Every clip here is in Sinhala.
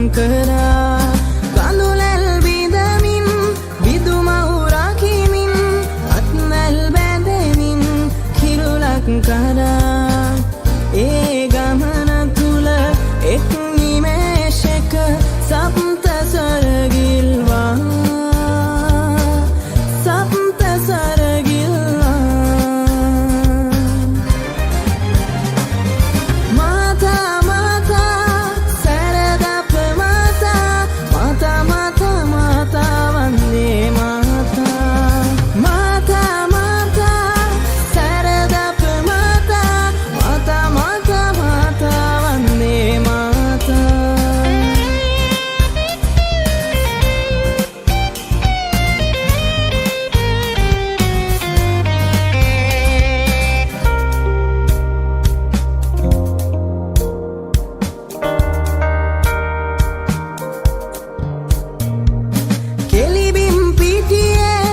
කරා කඳුලැල් බිඳමින් විදුමව් රකිමින් අත්නැල් බැඳෙමින් කිරුලක් කරා ඒ ගමන තුල එක් නිමේෂයක සප්ත සරගිල්වා සප්ත සරගිල්වා මාතා මාතා සරදප මාතා මාතා මාතා මාතා වන්දේ මාතා මාතා මාතා සරදප මාතා මාතා මාතා මාතා වන්දේ මාතා කෙලිබිම් පිටියේ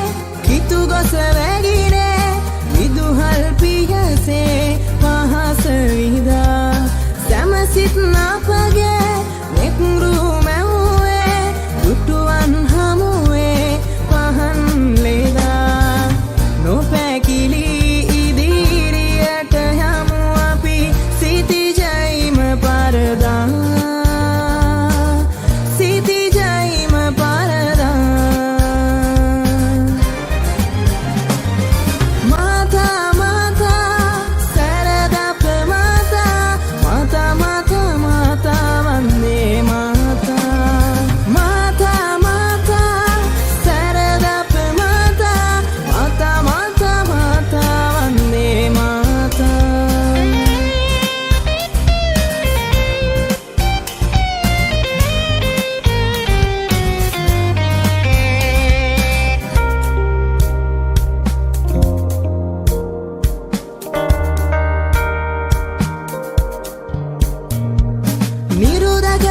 කිතු ගොස වැගිරේ විදුහල් පියසේ පහස විදා සැමසිත් අපගේ නෙක්රු මැව්වේ දුටුවන් හමුවේ පහන් ලෙදා නොපැකිලි ඉදිරියට යමු අපි සිතිජයිම පරදා සිතිජයිම පරදා මාතා මාතා සරදප මාතා මාතා මාතා මාතා වන්දේ මාතා මාතා මාතා සරදප මාතා මාතා මාතා මාතා වන්දේ මාතා නිරුදක